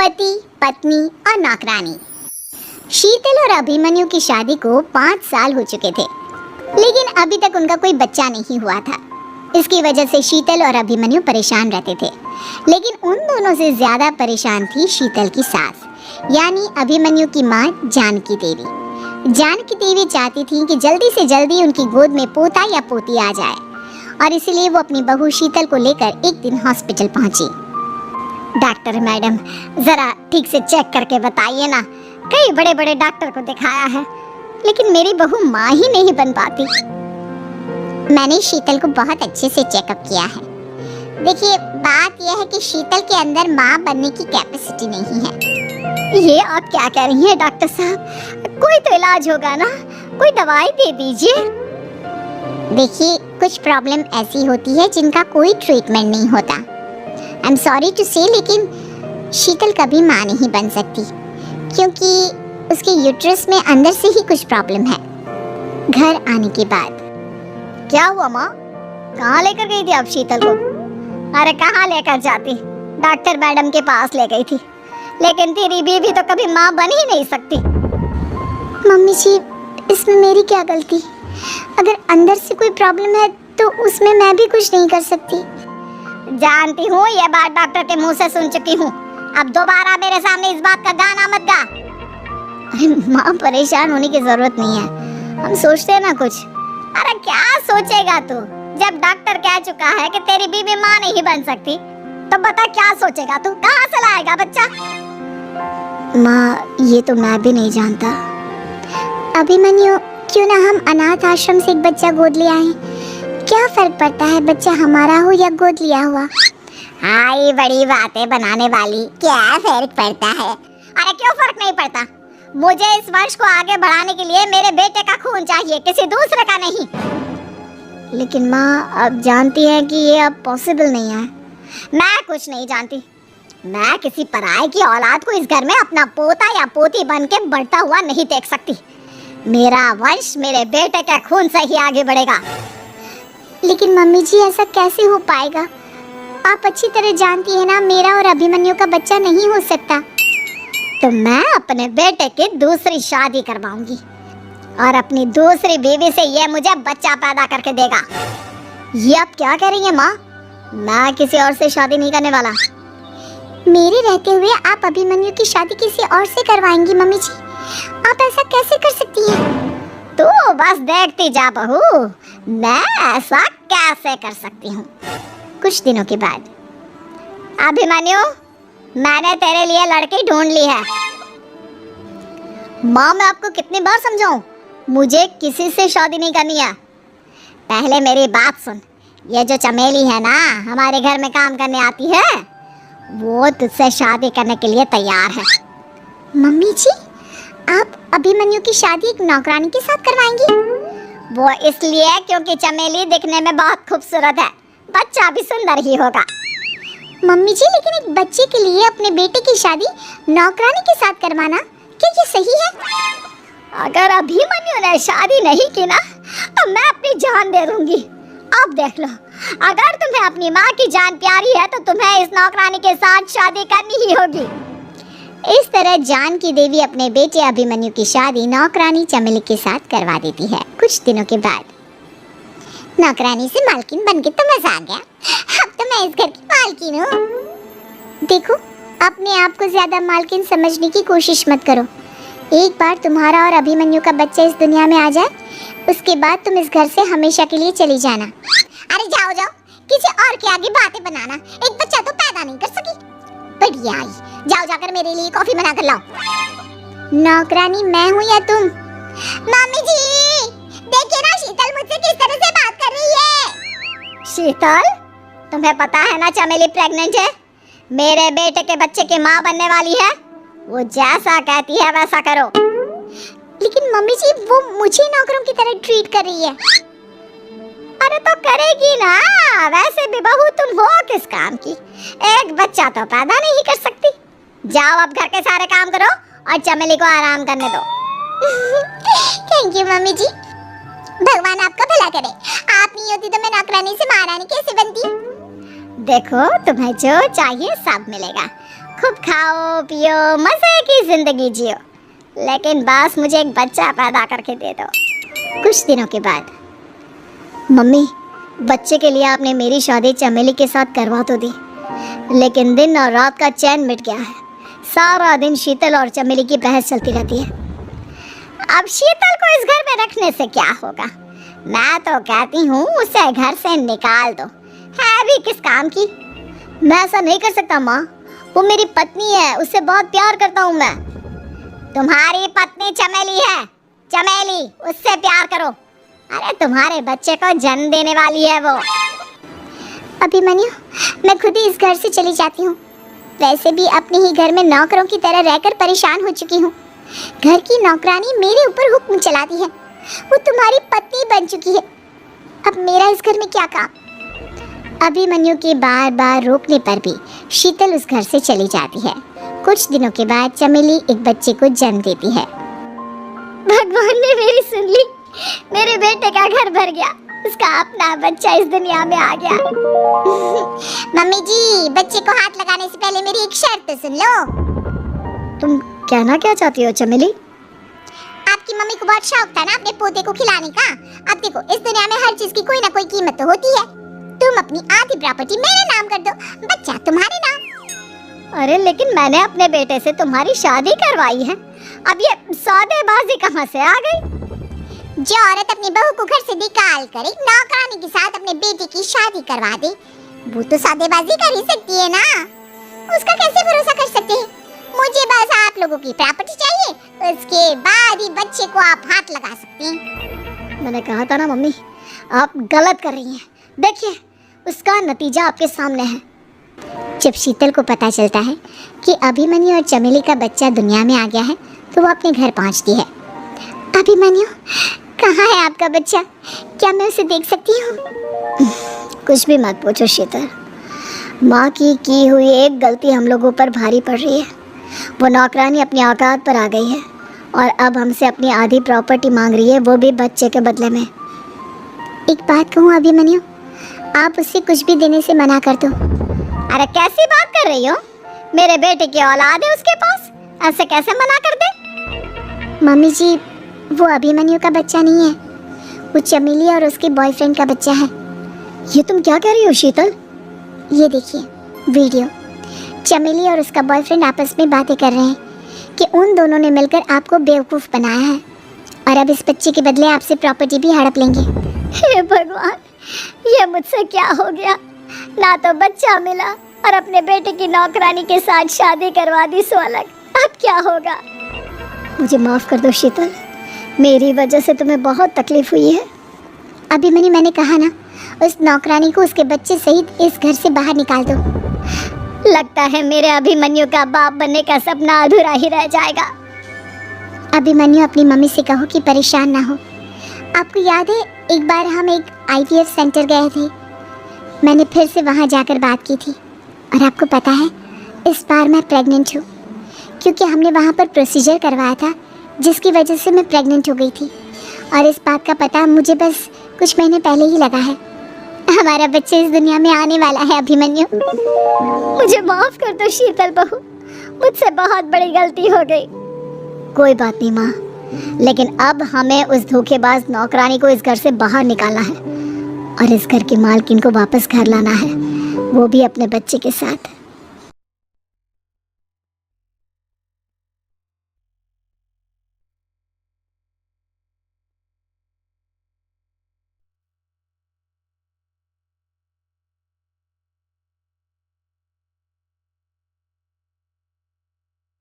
पति, पत्नी और नौकरानी। शीतल और अभिमन्यु की शादी को 5 साल हो चुके थे, लेकिन अभी तक उनका कोई बच्चा नहीं हुआ था। इसकी वजह से शीतल और अभिमन्यु परेशान रहते थे, लेकिन उन दोनों से ज्यादा परेशान थी शीतल की सास, यानी अभिमन्यु की माँ जानकी देवी। जानकी देवी चाहती थी कि जल्दी से जल्दी उनकी गोद में पोता या पोती आ जाए, और इसीलिए वो अपनी बहू शीतल को लेकर एक दिन हॉस्पिटल पहुंची। डॉक्टर मैडम, जरा ठीक से चेक करके बताइए ना, कई बड़े बड़े डॉक्टर को दिखाया है, लेकिन मेरी बहू माँ ही नहीं बन पाती। मैंने शीतल को बहुत अच्छे से चेकअप किया है। देखिए, बात यह है कि शीतल के अंदर माँ बनने की कैपेसिटी नहीं है। ये आप क्या कह रही हैं डॉक्टर साहब? कोई तो इलाज होगा ना, कोई दवाई दे दीजिए। देखिए, कुछ प्रॉब्लम ऐसी होती है जिनका कोई ट्रीटमेंट नहीं होता। आई एम सॉरी टू से, लेकिन शीतल कभी माँ नहीं बन सकती, क्योंकि उसके यूट्रस में अंदर से ही कुछ प्रॉब्लम है। घर आने के बाद क्या हुआ माँ? कहाँ लेकर गई थी आप शीतल को? अरे कहाँ लेकर जाती, डॉक्टर मैडम के पास ले गई थी, लेकिन तेरी बीवी तो कभी माँ बन ही नहीं सकती। मम्मी जी, इसमें मेरी क्या गलती? अगर अंदर से कोई प्रॉब्लम है तो उसमें मैं भी कुछ नहीं कर सकती। जानती हूँ, ये बात डॉक्टर के मुंह से सुन चुकी हूँ। अब दोबारा मेरे सामने इस बात का गाना मत गा। अरे माँ, परेशान होने की जरूरत नहीं है, हम सोचते हैं ना कुछ। अरे क्या सोचेगा तू? जब डॉक्टर कह चुका है कि तेरी बीवी माँ नहीं बन सकती, तो बता क्या सोचेगा तू? कहाँ से लाएगा बच्चा? माँ, ये तो मैं भी नहीं जानता। अभिमन्यु, क्यों ना हम अनाथ आश्रम से एक बच्चा गोद ले आए? क्या फर्क पड़ता है बच्चा हमारा हो या गोद लिया हुआ? हाँ, ये बड़ी बातें बनाने वाली, क्या फर्क पड़ता है? अरे क्यों फर्क नहीं पड़ता? मुझे इस वंश को आगे बढ़ाने के लिए मेरे बेटे का खून चाहिए, किसी दूसरे का नहीं। लेकिन माँ, आप जानती हैं कि ये अब पॉसिबल नहीं है। मैं कुछ नहीं जानती। मैं किसी पराये की औलाद को इस घर में अपना पोता या पोती बन के बढ़ता हुआ नहीं देख सकती। मेरा वंश मेरे बेटे के खून से ही आगे बढ़ेगा। लेकिन मम्मी जी, ऐसा कैसे हो पाएगा? आप अच्छी तरह जानती है ना, मेरा और अभिमन्यु का बच्चा नहीं हो सकता। तो मैं अपने बेटे की दूसरी शादी करवाऊंगी, और अपनी दूसरी बीवी से ये मुझे बच्चा पैदा करके देगा। ये आप क्या कह रही हैं माँ? मैं किसी और से शादी नहीं करने वाला। मेरे रहते हुए आप अभिमन्यु की शादी किसी और से करवाएंगी मम्मी जी? आप ऐसा कैसे कर सकती हैं? तो बस देखती जा बहू, मैं ऐसा कैसे कर सकती हूँ। कुछ दिनों के बाद, अभिमन्यु, मैंने तेरे लिए लड़की ढूंढ ली है। माँ, मैं आपको कितनी बार समझाऊं, मुझे किसी से शादी नहीं करनी है। पहले मेरी बात सुन। ये जो चमेली है ना, हमारे घर में काम करने आती है, वो तुझसे शादी करने के लिए तैयार है। मम्मी जी, आप अभिमन्यु की शादी एक नौकरानी के साथ करवाएंगी? वो इसलिए क्योंकि चमेली दिखने में बहुत खूबसूरत है, बच्चा भी सुंदर ही होगा। मम्मी जी, लेकिन एक बच्चे के लिए अपने बेटे की शादी नौकरानी के साथ करवाना, क्या ये सही है? अगर अभिमन्यु ने शादी नहीं की ना, तो मैं अपनी जान दे दूंगी। अब देख लो, अगर तुम्हें अपनी माँ की जान प्यारी है तो तुम्हें इस नौकरानी के साथ शादी करनी ही होगी। इस तरह जानकी देवी अपने बेटे अभिमन्यु की शादी नौकरानी चमेली के साथ करवा देती है। कुछ दिनों के बाद, नौकरानी से मालकिन बनके तो मजा आ गया, अब तो मैं इस घर की मालकिन हूँ। देखो, अपने आप को ज्यादा मालकिन समझने की कोशिश मत करो। एक बार तुम्हारा और अभिमन्यु का बच्चा इस दुनिया में आ जाए, उसके बाद तुम इस घर से हमेशा के लिए चली जाना। अरे जाओ जाओ, किसी और के आगे बातें बनाना, एक बच्चा तो पैदा नहीं कर सकी। बढ़िया आई, जाओ जाकर मेरे लिए कॉफी बना कर लाओ। नौकरानी मैं हूँ या तुम? मम्मी जी, देखिए ना, शीतल मुझसे किस तरह से बात कर रही है। शीतल, तुम्हें पता है ना चमेली प्रेग्नेंट है, मेरे बेटे के बच्चे की माँ बनने वाली है। वो जैसा कहती है वैसा करो। लेकिन मम्मी जी, वो मुझे नौकरों की तरह ट्रीट कर रही है। अरे तो करेगी ना, वैसे भी बहू तुम हो किस काम की, एक बच्चा तो पैदा नहीं कर सकती। जाओ अब घर के सारे काम करो और चमेली को आराम करने दो। थैंक यू मम्मी जी, भगवान आपका भला करे। आप नहीं होती तो मैं नौकरानी से महारानी कैसे बनती? देखो, तुम्हें जो चाहिए सब मिलेगा, खूब खाओ पियो, मजे की जिंदगी जियो, लेकिन बस मुझे एक बच्चा पैदा करके दे दो। कुछ दिनों के बाद, मम्मी बच्चे के लिए आपने मेरी शादी चमेली के साथ करवा तो दी, लेकिन दिन और रात का चैन मिट गया है। सारा दिन शीतल और चमेली की बहस चलती रहती है। अब शीतल को इस घर में रखने से क्या होगा? मैं तो कहती हूँ उसे घर से निकाल दो, है भी किस काम की। मैं ऐसा नहीं कर सकता माँ, वो मेरी पत्नी है, उससे बहुत प्यार करता हूँ मैं। तुम्हारी पत्नी चमेली है, चमेली, उससे प्यार करो। अरे तुम्हारे बच्चे को जन्म देने वाली है वो। अभिमन्यु, मैं खुद ही इस घर से चली जाती हूँ। वैसे भी अपने ही घर में नौकरों की तरह रहकर परेशान हो चुकी हूँ। घर की नौकरानी मेरे ऊपर हुक्म चलाती है, वो तुम्हारी पत्नी बन चुकी है। अब मेरा इस घर में क्या काम? अभिमन्यु के बार बार रोकने पर भी शीतल उस घर से चली जाती है। कुछ दिनों के बाद चमेली एक बच्चे को जन्म देती है। भगवान ने मेरी सुन ली, मेरे बेटे का घर भर गया, उसका अपना बच्चा इस दुनिया में आ गया। मम्मी जी, बच्चे को हाथ लगाने से पहले मेरी एक शर्त सुन लो। तुम कहना क्या चाहती हो चमेली? आपकी मम्मी को बहुत शौक था ना अपने पोते को खिलाने का। अब देखो, इस दुनिया में हर चीज की कोई ना कोई कीमत तो होती है। तुम अपनी आधी प्रॉपर्टी मेरे नाम कर दो, बच्चा तुम्हारे नाम। अरे लेकिन मैंने अपने बेटे से तुम्हारी शादी करवाई है, अब ये सौदेबाजी कहाँ से आ गई? जो औरत अपनी बहू को घर से निकाल कर एक नौकरानी के साथ अपने बेटे की शादी करवा दे, वो तो सौदेबाजी कर ही सकती है ना। उसका कैसे भरोसा कर सकते हैं? मुझे बस आप लोगों की प्रॉपर्टी चाहिए, उसके बाद ही बच्चे को आप हाथ लगा सकते हैं। मैंने कहा था ना मम्मी, आप गलत कर रही हैं। देखिए, उसका नतीजा आपके सामने है। जब शीतल को पता चलता है कि अभिमन्यु और चमेली का बच्चा दुनिया में आ गया है, तो वो अपने घर पहुंचती है। अभिमन्यु, कहाँ है आपका बच्चा? क्या मैं उसे देख सकती हूँ? कुछ भी मत पूछो शीतल, माँ की हुई एक गलती हम लोगों पर भारी पड़ रही है। वो नौकरानी अपनी औकात पर आ गई है और अब हमसे अपनी आधी प्रॉपर्टी मांग रही है, वो भी बच्चे के बदले में। एक बात कहूँ अभिमन्यु, आप उससे कुछ भी देने से मना कर दो। अरे कैसी बात कर रही हो? मेरे बेटे की औलाद है उसके पास, ऐसे कैसे मना कर दे? मम्मी जी, वो अभिमन्यु का बच्चा नहीं है, वो चमेली और उसके बॉयफ्रेंड का बच्चा है। ये तुम क्या कह रही हो शीतल? ये देखिए वीडियो, चमेली और उसका बॉयफ्रेंड आपस में बातें कर रहे हैं कि उन दोनों ने मिलकर आपको बेवकूफ़ बनाया है और अब इस बच्चे के बदले आपसे प्रॉपर्टी भी हड़प लेंगे। हे भगवान, ये मुझसे क्या हो गया? ना तो बच्चा मिला और अपने बेटे की नौकरानी के साथ शादी करवा दी सो अलग। अब क्या होगा? मुझे माफ़ कर दो शीतल, मेरी वजह से तुम्हें बहुत तकलीफ हुई है। अभिमन्यु, मैंने कहा ना, उस नौकरानी को उसके बच्चे सहित इस घर से बाहर निकाल दो। लगता है मेरे अभिमन्यु का बाप बनने का सपना अधूरा ही रह जाएगा। अभिमन्यु, अपनी मम्मी से कहो कि परेशान ना हो। आपको याद है एक बार हम एक IVF सेंटर गए थे, मैंने फिर से वहाँ जाकर बात की थी और आपको पता है इस बार मैं प्रेग्नेंट हूँ, क्योंकि हमने वहाँ पर प्रोसीजर करवाया था जिसकी वजह से मैं प्रेग्नेंट हो गई थी। और इस बात का पता मुझे बस कुछ महीने पहले ही लगा है। हमारा बच्चा इस दुनिया में आने वाला है अभिमन्यु। मुझे माफ़ कर दो शीतल बहू, मुझसे बहुत बड़ी गलती हो गई। कोई बात नहीं माँ, लेकिन अब हमें उस धोखेबाज नौकरानी को इस घर से बाहर निकालना है और इस घर की मालकिन को वापस घर लाना है, वो भी अपने बच्चे के साथ।